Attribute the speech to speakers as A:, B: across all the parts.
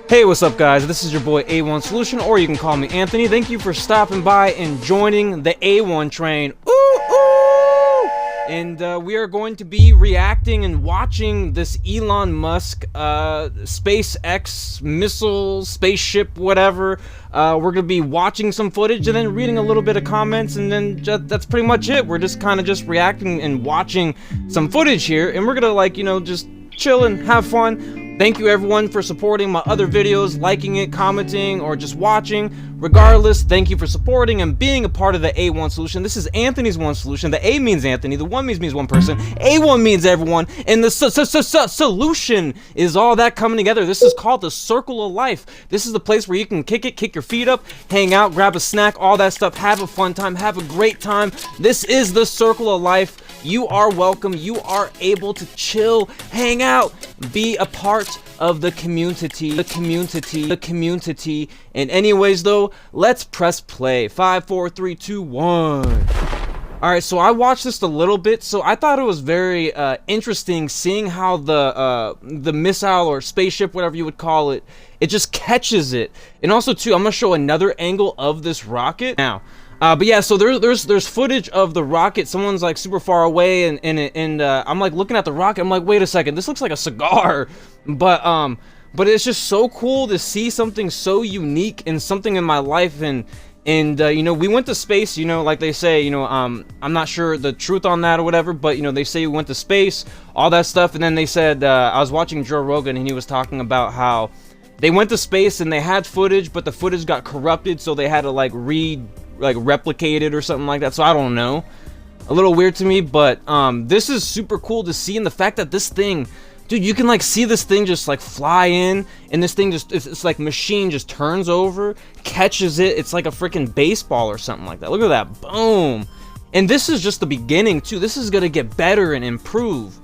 A: Hey, what's up guys? This is your boy A1 Solution, or you can call me Anthony. Thank you for stopping by and joining the A1 train. Ooh, ooh! And we are going to be reacting and watching this Elon Musk SpaceX missile, spaceship, whatever. We're going to be watching some footage and then reading a little bit of comments, and then that's pretty much it. We're just kind of just reacting and watching some footage here, and we're going to, like, you know, just chill and have fun. Thank you everyone for supporting my other videos, liking it, commenting, or just watching. Regardless, thank you for supporting and being a part of the A1 Solution. This is Anthony's One Solution. The A means Anthony, the 1 means one person, A1 means everyone, and the solution is all that coming together. This is called the circle of life. This is the place where you can kick it, kick your feet up, hang out, grab a snack, all that stuff, have a fun time, have a great time. This is the circle of life. You are welcome. You are able to chill, hang out, be a part of the community. And anyways though, let's press play. 5, 4, 3, 2, 1. Alright, so I watched this a little bit, so I thought it was very interesting seeing how the missile or spaceship, whatever you would call it, it just catches it. And also too, I'm gonna show another angle of this rocket now. But yeah, so there's footage of the rocket. Someone's like super far away, and I'm like looking at the rocket. I'm like, wait a second, this looks like a cigar. But it's just so cool to see something so unique and something in my life. And you know, we went to space. You know, like they say, you know, I'm not sure the truth on that or whatever, but you know, they say we went to space, all that stuff. And then they said, I was watching Joe Rogan, and he was talking about how they went to space and they had footage, but the footage got corrupted, so they had to like replicate it or something like that. So I don't know, a little weird to me, but this is super cool to see. And the fact that this thing, dude, you can like see this thing just like fly in, and this thing just, it's like machine just turns over, catches it. It's like a freaking baseball or something like that. Look at that, boom. And this is just the beginning too. This is gonna get better and improve.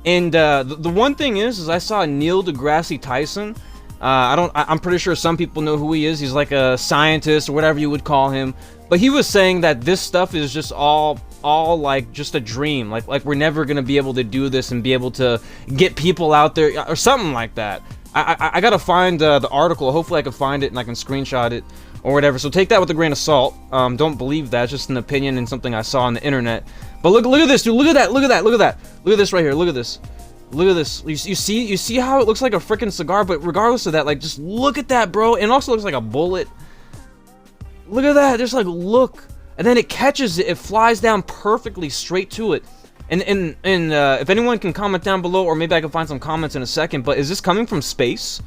A: And the one thing is I saw Neil deGrasse Tyson. I'm pretty sure some people know who he is. He's like a scientist or whatever you would call him. But he was saying that this stuff is just all like just a dream. Like we're never gonna be able to do this and be able to get people out there or something like that. I gotta find the article. Hopefully I can find it and I can screenshot it or whatever. So take that with a grain of salt. Don't believe that. It's just an opinion and something I saw on the internet. But look at this, dude. Look at that. Look at that. Look at that. Look at this right here. Look at this. Look at this. You see how it looks like a freaking cigar, but regardless of that, like, just look at that, bro. It also looks like a bullet. Look at that. Just like, look. And then it catches it. It flies down perfectly straight to it. And if anyone can comment down below, or maybe I can find some comments in a second, but is this coming from space?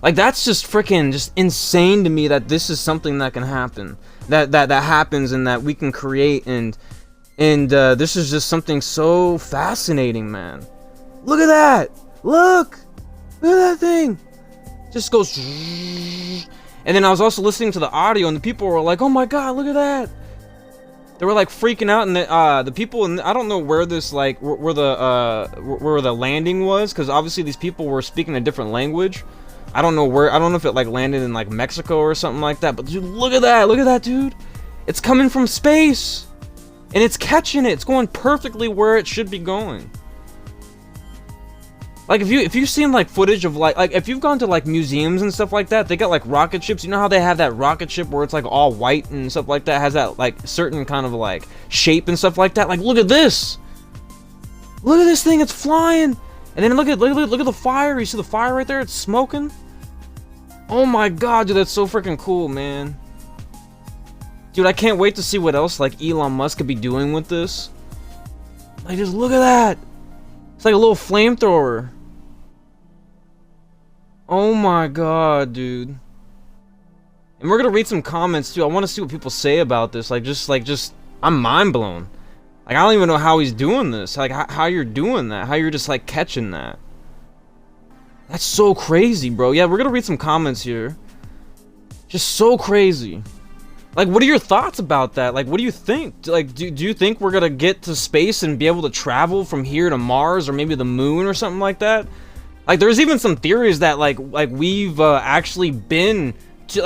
A: Like, that's just freaking just insane to me that this is something that can happen. That happens and that we can create, and this is just something so fascinating, man. Look at that! Look at that thing! Just goes. And then I was also listening to the audio, and the people were like, "Oh my god, look at that!" They were like freaking out, and the people, and I don't know where this where the landing was, because obviously these people were speaking a different language. I don't know where. I don't know if it like landed in like Mexico or something like that. But dude, look at that! Look at that, dude! It's coming from space, and it's catching it. It's going perfectly where it should be going. Like, if you've seen like footage of like if you've gone to like museums and stuff like that, they got like rocket ships. You know how they have that rocket ship where it's like all white and stuff like that, has that like certain kind of like shape and stuff like that. Like, look at this. Look at this thing, it's flying. And then look at the fire. You see the fire right there? It's smoking. Oh my god, dude, that's so freaking cool, man. Dude, I can't wait to see what else like Elon Musk could be doing with this. Like, just look at that. It's like a little flamethrower. Oh my god, dude. And we're gonna read some comments too. I want to see what people say about this. Just I'm mind blown. Like, I don't even know how he's doing this. Like, how you're doing that. How you're just like catching that. That's so crazy, bro. Yeah, we're gonna read some comments here. Just so crazy. Like, what are your thoughts about that? Like, what do you think? Like, do you think we're gonna get to space and be able to travel from here to Mars or maybe the moon or something like that? Like, there's even some theories that like we've actually been to,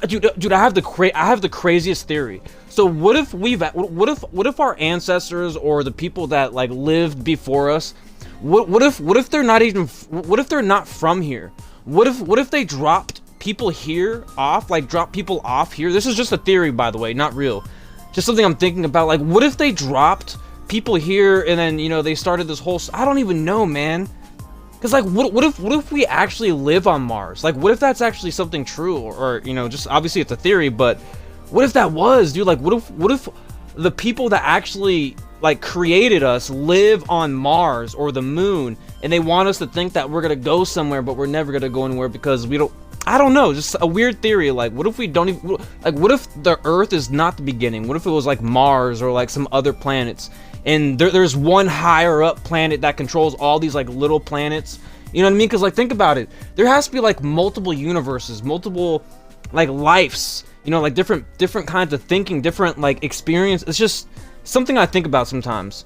A: dude, I have the craziest theory. So what if our ancestors or the people that like lived before us, what if they're not even, what if they're not from here? What if they dropped people here off, like drop people off here? This is just a theory, by the way, not real. Just something I'm thinking about. Like, what if they dropped people here and then, you know, they started this whole, I don't even know, man. Cause like, what if we actually live on Mars? Like, what if that's actually something true, or you know, just obviously it's a theory, but what if that was, dude? Like, what if the people that actually like created us live on Mars or the moon, and they want us to think that we're gonna go somewhere, but we're never gonna go anywhere because we don't. I don't know, just a weird theory. Like, what if we don't even, like, what if the Earth is not the beginning? What if it was like Mars or like some other planets, and there's one higher up planet that controls all these like little planets? You know what I mean? Because like, think about it. There has to be like multiple universes, multiple like lives. You know, like different kinds of thinking, different like experience. It's just something I think about sometimes.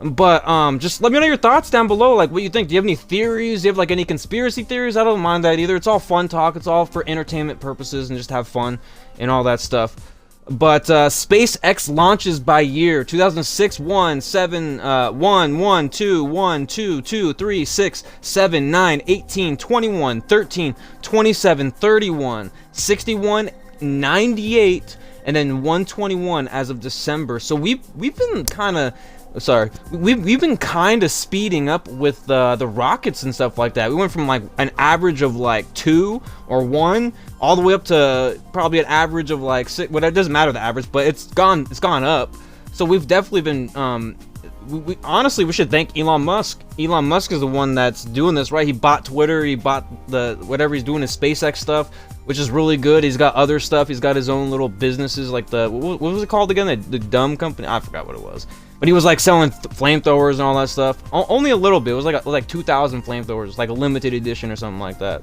A: But just let me know your thoughts down below, like what you think. Do you have any theories? Do you have like any conspiracy theories? I don't mind that either. It's all fun talk. It's all for entertainment purposes and just have fun and all that stuff. But SpaceX launches by year 2006, 1, 7, 1, 1, 2, 1, 2, 2, 3, 6, 7, 9, 18, 21, 13, 27, 31, 61, 98, and then 121 as of December. So we've been kind of, sorry, we've been kind of speeding up with the rockets and stuff like that. We went from like an average of like 2 or 1 all the way up to probably an average of like 6. Well, it doesn't matter the average, but it's gone up. So we've definitely been we honestly, we should thank Elon Musk. Elon Musk is the one that's doing this, right? He bought Twitter, he bought the whatever he's doing, his SpaceX stuff, which is really good. He's got other stuff. He's got his own little businesses, like the what was it called again? The dumb company. I forgot what it was. But he was like selling flamethrowers and all that stuff. Only a little bit. It was like 2,000 flamethrowers, like a limited edition or something like that.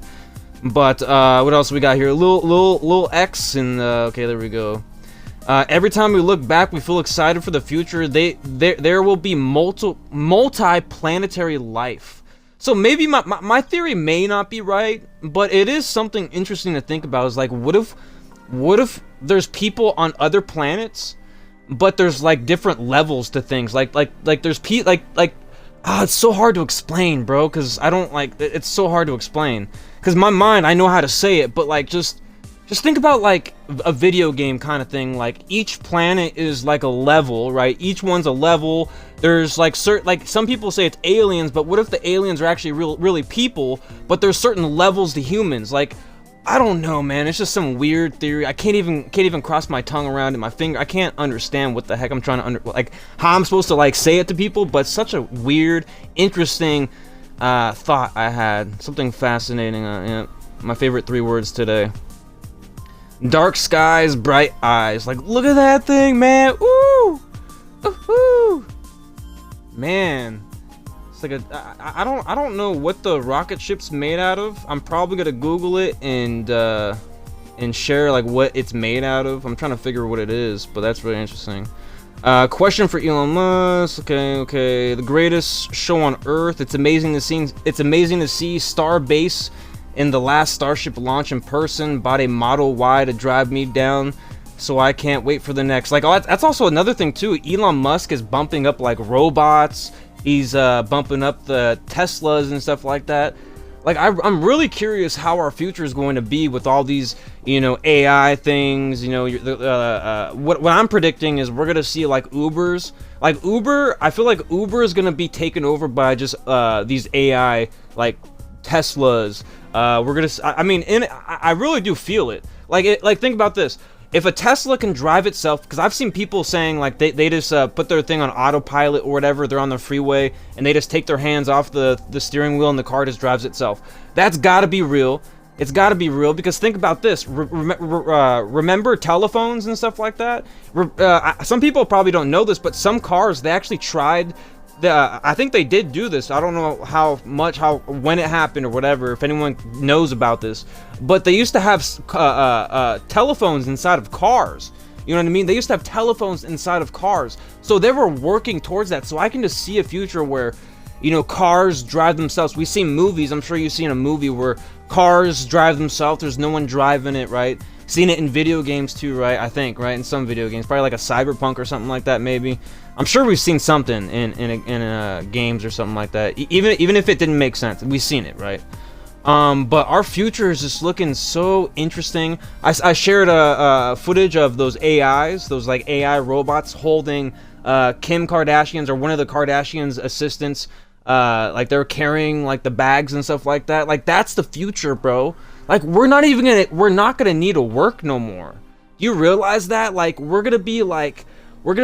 A: But what else we got here? Lil X and okay, there we go. Every time we look back, we feel excited for the future. There will be multi-planetary life. So maybe my theory may not be right, but it is something interesting to think about. Is like, what if there's people on other planets, but there's like different levels to things. Like there's it's so hard to explain, bro. Cause I don't like it's so hard to explain. Cause my mind, I know how to say it, but like just think about like a video game kind of thing. Like each planet is like a level, right? Each one's a level. There's like some people say it's aliens, but what if the aliens are actually really people? But there's certain levels to humans. Like, I don't know, man. It's just some weird theory. I can't even cross my tongue around it. My finger. I can't understand what the heck I'm trying to like how I'm supposed to like say it to people. But such a weird, interesting thought I had. Something fascinating. Yeah, my favorite 3 words today. Dark skies, bright eyes. Like, look at that thing, man. Ooh, ooh, man. It's like I don't know what the rocket ship's made out of. I'm probably gonna Google it and share like what it's made out of. I'm trying to figure what it is, but that's really interesting. Question for Elon Musk. Okay. The greatest show on Earth. It's amazing to see. Starbase in the last Starship launch in person. Bought a Model Y to drive me down, so I can't wait for the next. Like, oh, that's also another thing too. Elon Musk is bumping up like robots. He's bumping up the Teslas and stuff like that. Like, I'm really curious how our future is going to be with all these, you know, AI things. You know, what I'm predicting is we're gonna see like Ubers. Like Uber, I feel like Uber is gonna be taken over by just these AI like Teslas. We're gonna. I mean, I really do feel it. Like think about this. If a Tesla can drive itself, because I've seen people saying like they just put their thing on autopilot or whatever, they're on the freeway and they just take their hands off the steering wheel and the car just drives itself. That's got to be real. It's got to be real, because think about this. Remember telephones and stuff like that? Some people probably don't know this, but some cars, they actually tried. I think they did do this. I don't know when it happened or whatever, if anyone knows about this. But they used to have telephones inside of cars. You know what I mean? They used to have telephones inside of cars. So they were working towards that. So I can just see a future where, you know, cars drive themselves. We've seen movies. I'm sure you've seen a movie where cars drive themselves. There's no one driving it, right? Seen it in video games too, right? I think, right? In some video games. Probably like a Cyberpunk or something like that, maybe. I'm sure we've seen something in games or something like that. Even if it didn't make sense. We've seen it, right? But our future is just looking so interesting. I shared a footage of those AIs, those like AI robots holding Kim Kardashian's or one of the Kardashians' assistants. Like they're carrying like the bags and stuff like that. Like that's the future, bro. Like we're not gonna need to work no more. You realize that? Like we're gonna be like the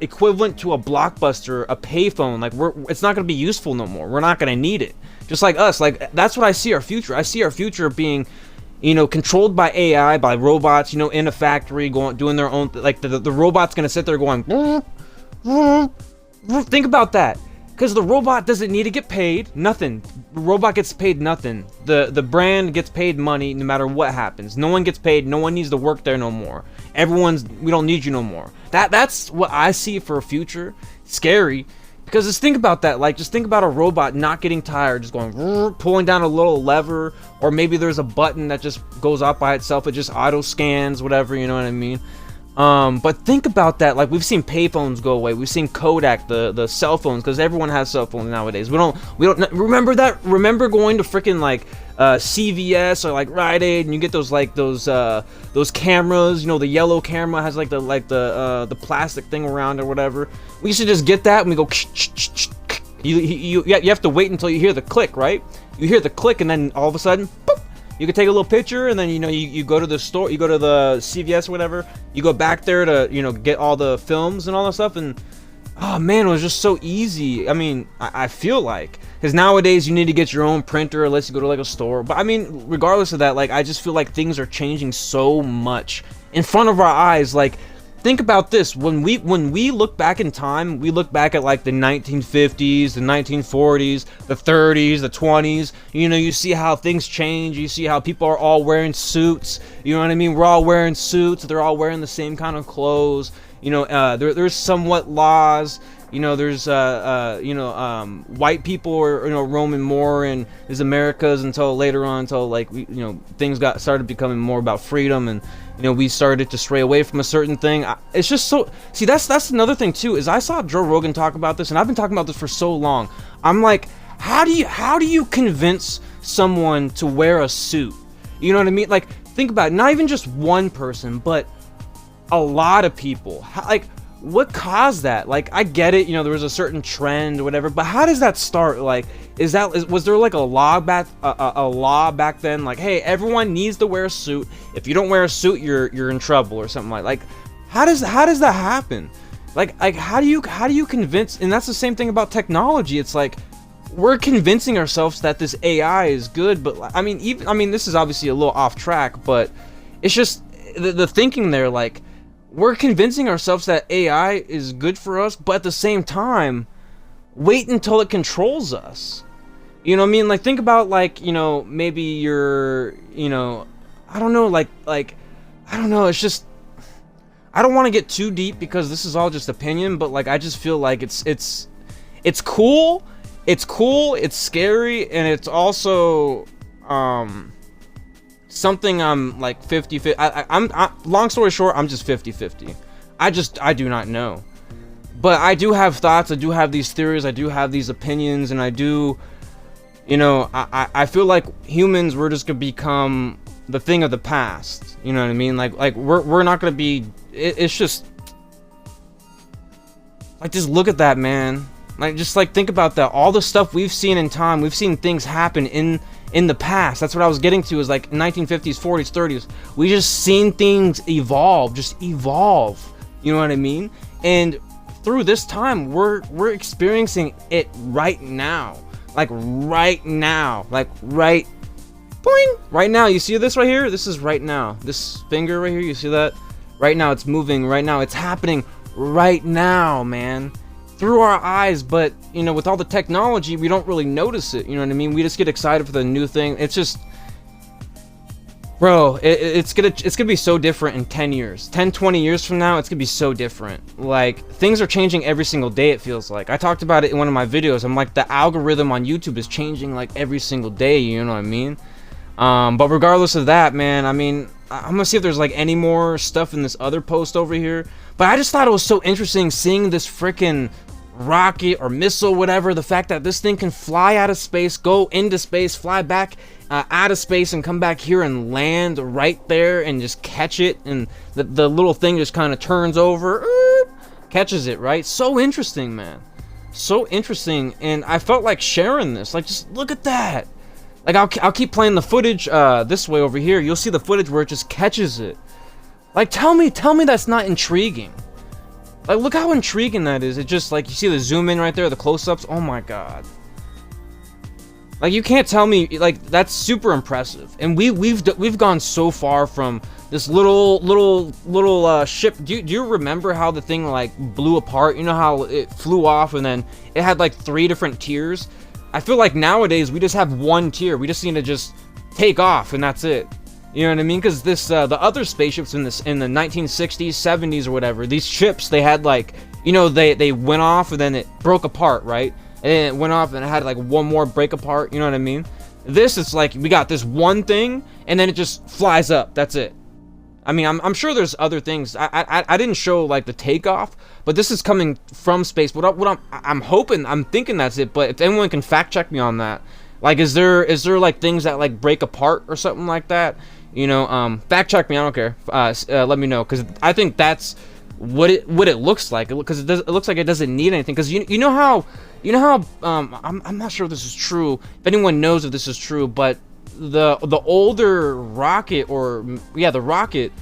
A: equivalent to a Blockbuster, a payphone. Like it's not gonna be useful no more. We're not gonna need it. Just like us. Like that's what I see our future. I see our future being, you know, controlled by AI, by robots. You know, in a factory, doing their own. Like the robot's gonna sit there going. Think about that. Because the robot doesn't need to get paid. Nothing. The robot gets paid nothing. The brand gets paid money no matter what happens. No one gets paid. No one needs to work there no more. We don't need you no more. That's what I see for a future. Scary. Because just think about that. Like, just think about a robot not getting tired. Just going, pulling down a little lever. Or maybe there's a button that just goes off by itself. It just auto scans, whatever, you know what I mean? But think about that. Like we've seen payphones go away. We've seen Kodak, the cell phones, because everyone has cell phones nowadays. We don't remember that. Remember going to freaking like CVS or like Rite Aid, and you get those cameras. You know, the yellow camera has like the plastic thing around or whatever. We used to just get that and we go. You have to wait until you hear the click, right? You hear the click, and then all of a sudden, boop, you can take a little picture, and then, you know, you go to the store, you go to the CVS or whatever, you go back there to, you know, get all the films and all that stuff, and oh man, it was just so easy. I mean, I feel like, because nowadays you need to get your own printer unless you go to like a store. But I mean, regardless of that, like I just feel like things are changing so much in front of our eyes. Like, think about this. When we look back in time, we look back at like the 1950s, the 1940s, the 30s, the 20s. You know, you see how things change. You see how people are all wearing suits. You know what I mean? We're all wearing suits. They're all wearing the same kind of clothes. You know, there's somewhat laws. You know, there's white people are, you know, roaming more in these Americas until later on, until like things started becoming more about freedom, and you know, we started to stray away from a certain thing. It's just so, see, that's another thing too, is I saw Joe Rogan talk about this, and I've been talking about this for so long. I'm like, how do you convince someone to wear a suit? You know what I mean? Like, think about it, not even just one person, but a lot of people. Like, what caused that? Like, I get it, you know, there was a certain trend or whatever, but how does that start? Like, was there like a law back then, like, hey, everyone needs to wear a suit. If you don't wear a suit, you're in trouble or something like how does that happen? Like how do you convince? And that's the same thing about technology. It's like we're convincing ourselves that this AI is good, but I mean this is obviously a little off track, but it's just the thinking there, like, we're convincing ourselves that AI is good for us, but at the same time, wait until it controls us. You know what I mean? Like, think about, like, you know, maybe you're, you know, I don't know, like, I don't know, it's just, I don't want to get too deep because this is all just opinion, but, like, I just feel like it's cool, it's scary, and it's also, something I'm like 50-50. I'm long story short, I'm just 50-50. I do not know. But I do have thoughts, I do have these theories, I do have these opinions, and I do, you know, I feel like humans, we're just gonna become the thing of the past. You know what I mean? Like we're not gonna be, it's just like, just look at that, man. Like, just like, think about that. All the stuff we've seen in time, we've seen things happen in the past. That's what I was getting to, is like 1950s, 40s, 30s. We just seen things evolve, just evolve. You know what I mean? And through this time, we're experiencing it right now. Like right now. Like right, boing, right now. You see this right here? This is right now. This finger right here, you see that? Right now, it's moving. Right now, it's happening right now, man. Through our eyes, but, you know, with all the technology, we don't really notice it. You know what I mean? We just get excited for the new thing. It's just, Bro, it's gonna be so different in 10 years. 10, 20 years from now, it's gonna be so different. Like, things are changing every single day, it feels like. I talked about it in one of my videos. I'm like, the algorithm on YouTube is changing like every single day, you know what I mean? But regardless of that, man, I mean, I'm gonna see if there's like any more stuff in this other post over here. But I just thought it was so interesting seeing this freaking rocket or missile, whatever, the fact that this thing can fly out of space, go into space, fly back out of space, and come back here and land right there and just catch it, and the little thing just kind of turns over, catches it, right? So interesting, man. So interesting. And I felt like sharing this, like, just look at that. Like, I'll keep playing the footage this way over here. You'll see the footage where it just catches it. Like, tell me that's not intriguing. Like, look how intriguing that is. It just, like, you see the zoom in right there, the close-ups. Oh my god. Like, you can't tell me, like, that's super impressive. And we've gone so far from this little ship. Do you remember how the thing, like, blew apart? You know how it flew off and then it had like 3 different tiers? I feel like nowadays we just have one tier. We just need to just take off and that's it. You know what I mean? Because this the other spaceships in the 1960s, 70s, or whatever, these ships, they had, like, you know, they went off and then it broke apart, right? And then it went off and it had like one more break apart. You know what I mean? This is like, we got this one thing and then it just flies up. That's it. I mean, I'm sure there's other things. I didn't show like the takeoff, but this is coming from space. I'm hoping, I'm thinking that's it. But if anyone can fact check me on that, like, is there like things that like break apart or something like that? You know, fact check me. I don't care. Let me know, because I think that's what it looks like. Because it looks like it doesn't need anything. Because you know how I'm not sure if this is true. If anyone knows if this is true, but the older rocket, or yeah, the rocket,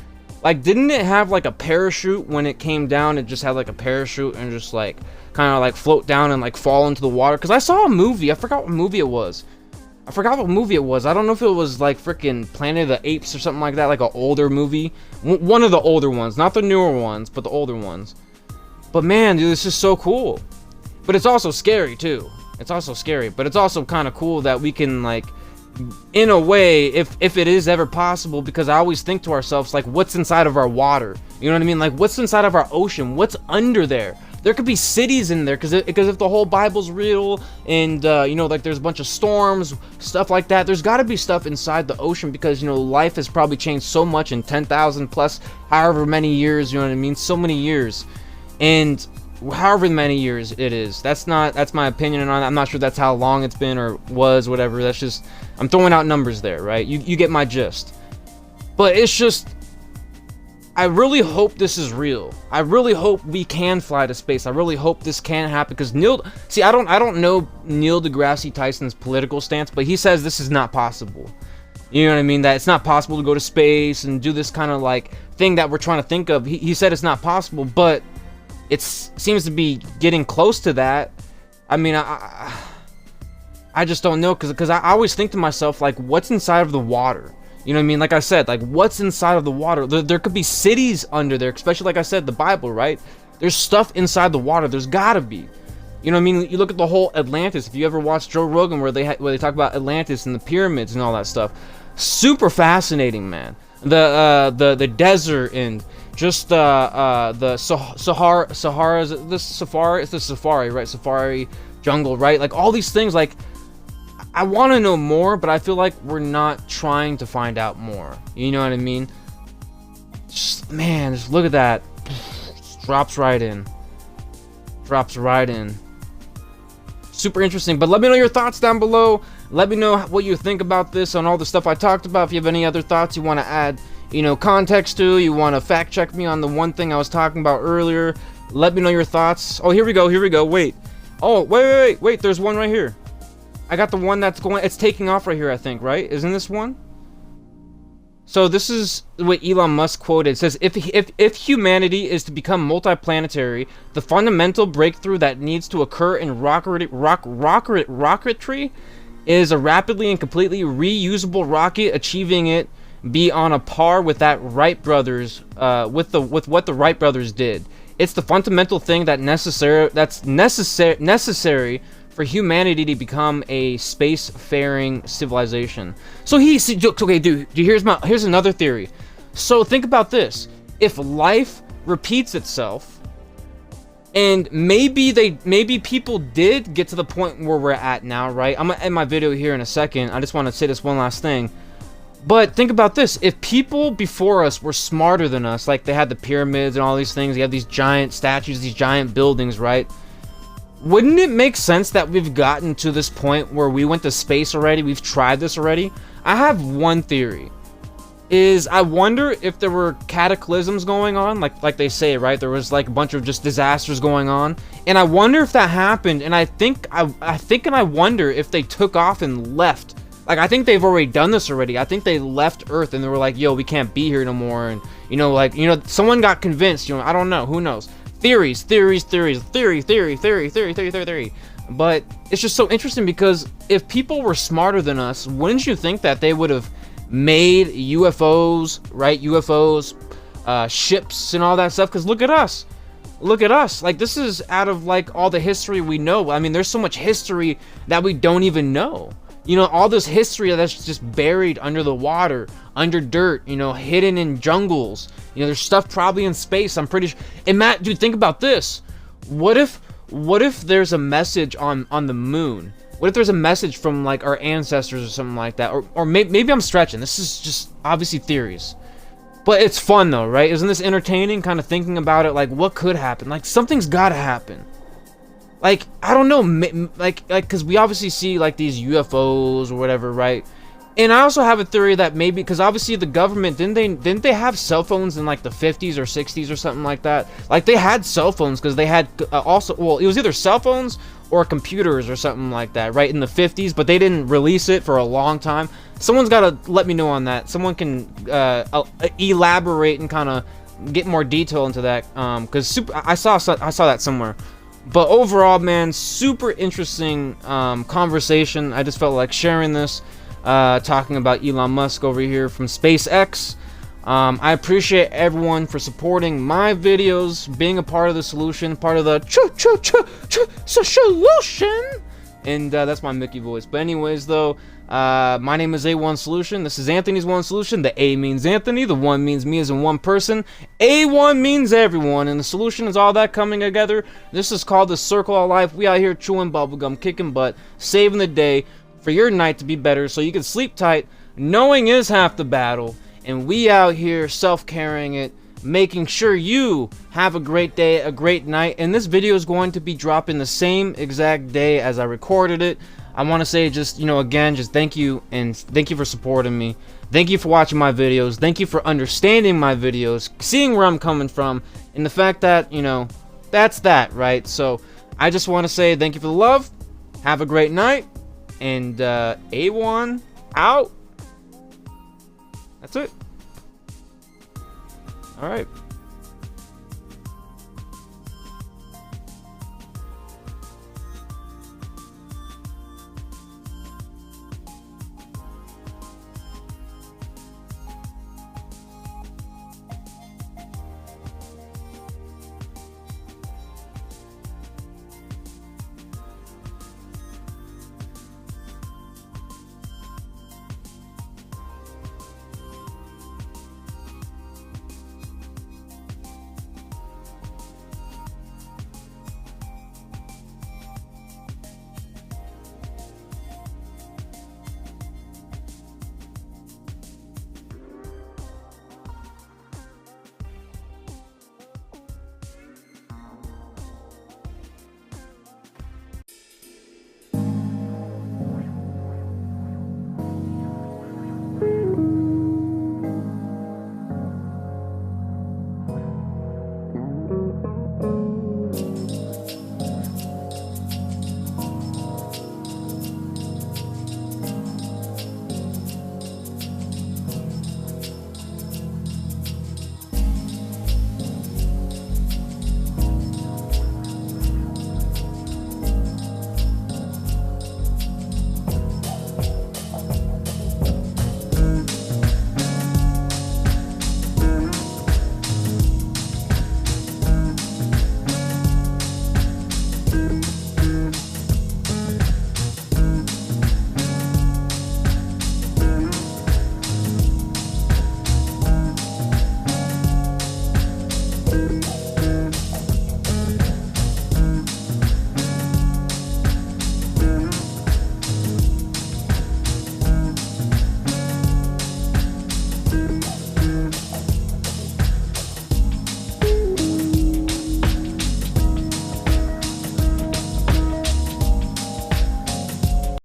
A: like, didn't it have like a parachute when it came down? It just had like a parachute and just like kind of like float down and like fall into the water. Because I saw a movie. I forgot what movie it was. I don't know if it was like freaking Planet of the Apes or something like that, like an older movie. One of the older ones, not the newer ones, but the older ones. But man, dude, this is so cool. But it's also scary too. It's also scary, but it's also kind of cool that we can, like, in a way, if it is ever possible, because I always think to ourselves, like, what's inside of our water? You know what I mean? Like, what's inside of our ocean? What's under there? There could be cities in there, because if the whole Bible's real, and you know, like, there's a bunch of storms, stuff like that, there's got to be stuff inside the ocean, because, you know, life has probably changed so much in 10,000 plus however many years, you know what I mean? So many years. And however many years it is, that's my opinion on it. I'm not sure that's how long it's been or was, whatever. That's just, I'm throwing out numbers there, right? You get my gist. But it's just, I really hope this is real. I really hope we can fly to space. I really hope this can happen, because I don't know Neil deGrasse Tyson's political stance, but he says this is not possible. You know what I mean? That it's not possible to go to space and do this kind of like thing that we're trying to think of. He said it's not possible, but it seems to be getting close to that. I mean, I just don't know, because I always think to myself, like, what's inside of the water? You know what I mean? Like I said, like, what's inside of the water? There could be cities under there, especially, like I said, the Bible, right? There's stuff inside the water. There's gotta be. You know what I mean? You look at the whole Atlantis. If you ever watched Joe Rogan, where they talk about Atlantis and the pyramids and all that stuff, super fascinating, man. The desert, and just the Sahara, is it the Safari? It's the Safari, right? Safari jungle, right? Like, all these things, like, I want to know more, but I feel like we're not trying to find out more. You know what I mean? Just, man, just look at that. Just drops right in. Drops right in. Super interesting. But let me know your thoughts down below. Let me know what you think about this, on all the stuff I talked about. If you have any other thoughts you want to add, you know, context to, you want to fact check me on the one thing I was talking about earlier, let me know your thoughts. Oh, here we go. Wait. Oh, wait. There's one right here. I got the one that's going, it's taking off right here, I think, right? Isn't this one? So this is what Elon Musk quoted. It says, if humanity is to become multiplanetary, the fundamental breakthrough that needs to occur in rocketry is a rapidly and completely reusable rocket, achieving it be on a par with that Wright brothers, with what the Wright brothers did. It's the fundamental thing that's necessary for humanity to become a space-faring civilization. So okay, dude, here's another theory. So think about this. If life repeats itself, and maybe people did get to the point where we're at now, right? I'm gonna end my video here in a second. I just want to say this one last thing. But think about this. If people before us were smarter than us, like they had the pyramids and all these things, they had these giant statues, these giant buildings, right? Wouldn't it make sense that we've gotten to this point where we went to space already? We've tried this already? I have one theory. I wonder if there were cataclysms going on, like they say, right? There was like a bunch of just disasters going on, and I wonder if that happened. And I wonder if they took off and left. Like, I think they've already done this already. I think they left Earth and they were like, yo, we can't be here no more. And, someone got convinced, I don't know. Who knows? Theory. But it's just so interesting because if people were smarter than us, wouldn't you think that they would have made UFOs, right? UFOs, ships and all that stuff? Because look at us. Like, this is out of, like, all the history we know. I mean, there's so much history that we don't even know. All this history that's just buried under the water, under dirt, hidden in jungles. There's stuff probably in space, I'm pretty sure. And Matt, dude, think about this. What if there's a message on the moon? What if there's a message from, like, our ancestors or something like that? Or maybe I'm stretching. This is just obviously theories. But it's fun, though, right? Isn't this entertaining, kind of thinking about it? Like, what could happen? Like, something's got to happen. Like, I don't know, like, because we obviously see, like, these UFOs or whatever, right? And I also have a theory that maybe, because obviously the government, didn't they have cell phones in, like, the 50s or 60s or something like that? Like, they had cell phones because they had well, it was either cell phones or computers or something like that, right, in the 50s, but they didn't release it for a long time. Someone's got to let me know on that. Someone can elaborate and kind of get more detail into that, because I saw that somewhere. But overall, man, super interesting conversation. I just felt like sharing this, talking about Elon Musk over here from SpaceX. I appreciate everyone for supporting my videos, being a part of the solution, part of the solution. And that's my Mickey voice. But anyways, though, my name is A1 Solution. This is Anthony's One Solution. The A means Anthony. The one means me as in one person. A1 means everyone. And the solution is all that coming together. This is called the Circle of Life. We out here chewing bubblegum, kicking butt, saving the day for your night to be better so you can sleep tight. Knowing is half the battle. And we out here self-carrying it, making sure you have a great day, a great night. And this video is going to be dropping the same exact day as I recorded it. I want to say just, again, just thank you, and thank you for supporting me. Thank you for watching my videos. Thank you for understanding my videos, seeing where I'm coming from, and the fact that, that's that, right? So I just want to say thank you for the love. Have a great night, and A1 out. That's it. All right.